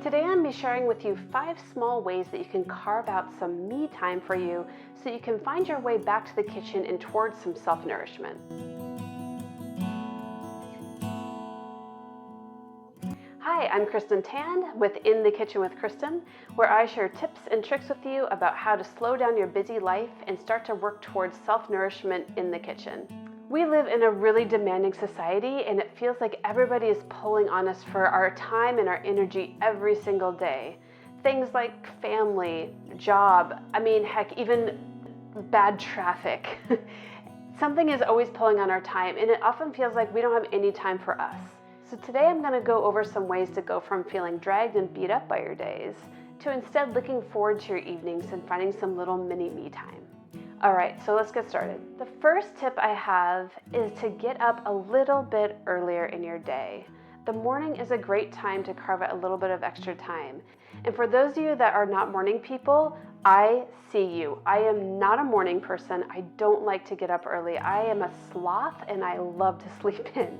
Today I'm going to be sharing with you 5 small ways that you can carve out some me time for you so you can find your way back to the kitchen and towards some self-nourishment. Hi, I'm Kristen Tan with In the Kitchen with Kristen, where I share tips and tricks with you about how to slow down your busy life and start to work towards self-nourishment in the kitchen. We live in a really demanding society, and it feels like everybody is pulling on us for our time and our energy every single day. Things like family, job, heck, even bad traffic. Something is always pulling on our time, and it often feels like we don't have any time for us. So today I'm going to go over some ways to go from feeling dragged and beat up by your days to instead looking forward to your evenings and finding some little mini me time. All right, so let's get started. The first tip I have is to get up a little bit earlier in your day. The morning is a great time to carve out a little bit of extra time. And for those of you that are not morning people, I see you. I am not a morning person. I don't like to get up early. I am a sloth and I love to sleep in.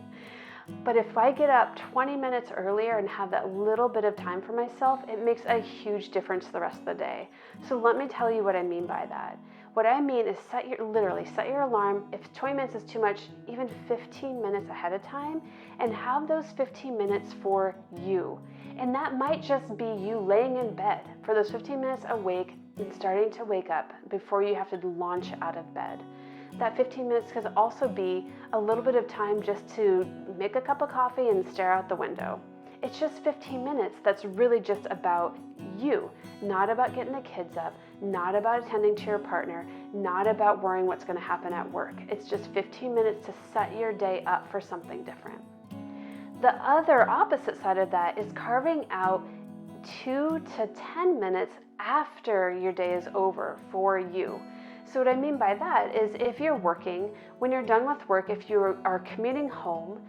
But if I get up 20 minutes earlier and have that little bit of time for myself, it makes a huge difference the rest of the day. So let me tell you what I mean by that. What I mean is literally set your alarm. If 20 minutes is too much, even 15 minutes ahead of time, and have those 15 minutes for you. And that might just be you laying in bed for those 15 minutes awake and starting to wake up before you have to launch out of bed. That 15 minutes could also be a little bit of time just to make a cup of coffee and stare out the window. It's just 15 minutes that's really just about you, not about getting the kids up, not about attending to your partner, not about worrying what's going to happen at work. It's just 15 minutes to set your day up for something different. The other opposite side of that is carving out 2 to 10 minutes after your day is over for you. So what I mean by that is if you're working, when you're done with work, if you are commuting home,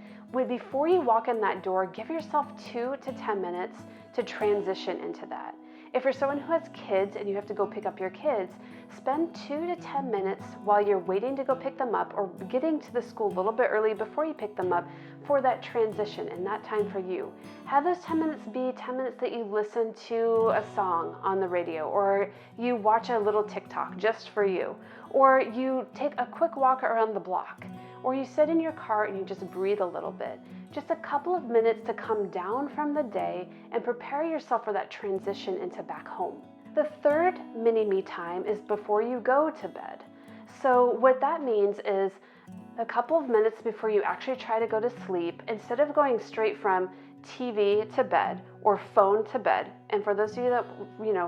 before you walk in that door, give yourself 2 to 10 minutes to transition into that. If you're someone who has kids and you have to go pick up your kids, spend 2 to 10 minutes while you're waiting to go pick them up or getting to the school a little bit early before you pick them up for that transition and that time for you. Have those 10 minutes be 10 minutes that you listen to a song on the radio, or you watch a little TikTok just for you, or you take a quick walk around the block, or you sit in your car and you just breathe a little bit. Just a couple of minutes to come down from the day and prepare yourself for that transition into back home. The third mini me time is before you go to bed. So what that means is a couple of minutes before you actually try to go to sleep, instead of going straight from TV to bed or phone to bed. And for those of you that,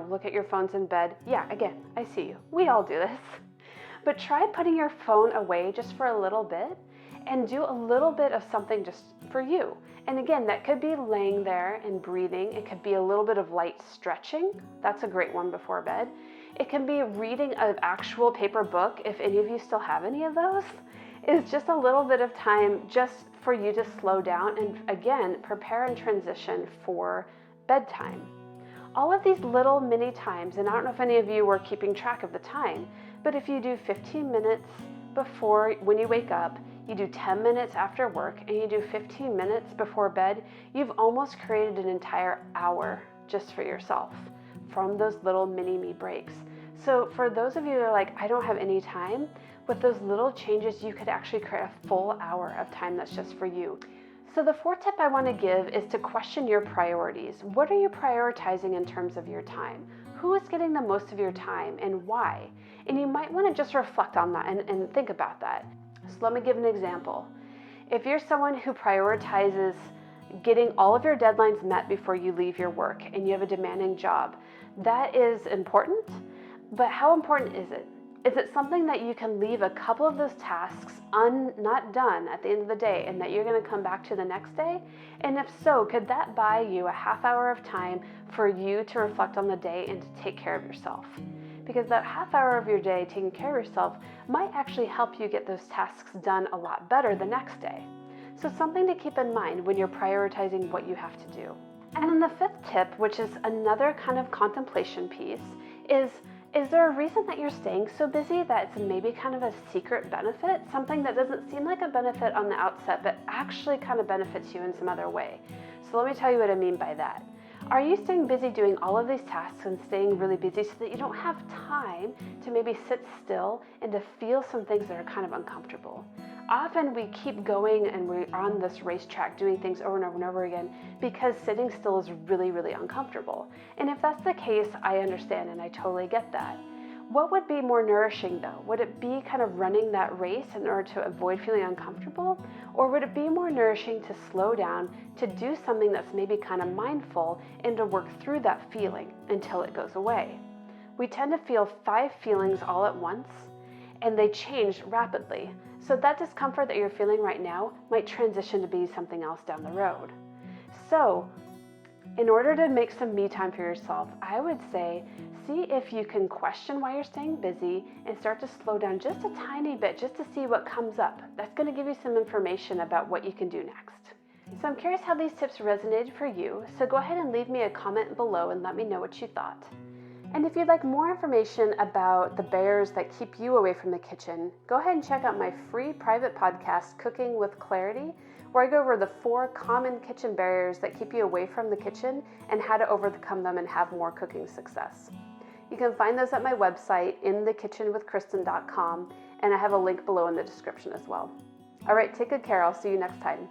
look at your phones in bed, yeah, again, I see you. We all do this. But try putting your phone away just for a little bit and do a little bit of something just for you. And again, that could be laying there and breathing. It could be a little bit of light stretching. That's a great one before bed. It can be reading an actual paper book, if any of you still have any of those. It's just a little bit of time just for you to slow down and, again, prepare and transition for bedtime. All of these little mini times, and I don't know if any of you were keeping track of the time, but if you do 15 minutes before when you wake up, you do 10 minutes after work, and you do 15 minutes before bed, you've almost created an entire hour just for yourself from those little mini me breaks. So for those of you that are like, I don't have any time, with those little changes, you could actually create a full hour of time that's just for you. So the fourth tip I want to give is to question your priorities. What are you prioritizing in terms of your time? Who is getting the most of your time and why? And you might want to just reflect on that and think about that. So let me give an example. If you're someone who prioritizes getting all of your deadlines met before you leave your work and you have a demanding job, that is important, but how important is it? Is it something that you can leave a couple of those tasks not done at the end of the day and that you're going to come back to the next day? And if so, could that buy you a half hour of time for you to reflect on the day and to take care of yourself? Because that half hour of your day taking care of yourself might actually help you get those tasks done a lot better the next day. So something to keep in mind when you're prioritizing what you have to do. And then the fifth tip, which is another kind of contemplation piece, is there a reason that you're staying so busy that it's maybe kind of a secret benefit? Something that doesn't seem like a benefit on the outset, but actually kind of benefits you in some other way. So let me tell you what I mean by that. Are you staying busy doing all of these tasks and staying really busy so that you don't have time to maybe sit still and to feel some things that are kind of uncomfortable? Often we keep going and we're on this racetrack doing things over and over and over again because sitting still is really, really uncomfortable. And if that's the case, I understand and I totally get that. What would be more nourishing though? Would it be kind of running that race in order to avoid feeling uncomfortable? Or would it be more nourishing to slow down, to do something that's maybe kind of mindful and to work through that feeling until it goes away? We tend to feel 5 feelings all at once and they change rapidly. So that discomfort that you're feeling right now might transition to be something else down the road. So in order to make some me time for yourself, I would say see if you can question why you're staying busy and start to slow down just a tiny bit just to see what comes up. That's going to give you some information about what you can do next. So I'm curious how these tips resonated for you, so go ahead and leave me a comment below and let me know what you thought. And if you'd like more information about the barriers that keep you away from the kitchen, go ahead and check out my free private podcast, Cooking with Clarity, where I go over the 4 common kitchen barriers that keep you away from the kitchen and how to overcome them and have more cooking success. You can find those at my website, inthekitchenwithkristen.com, and I have a link below in the description as well. All right, take good care. I'll see you next time.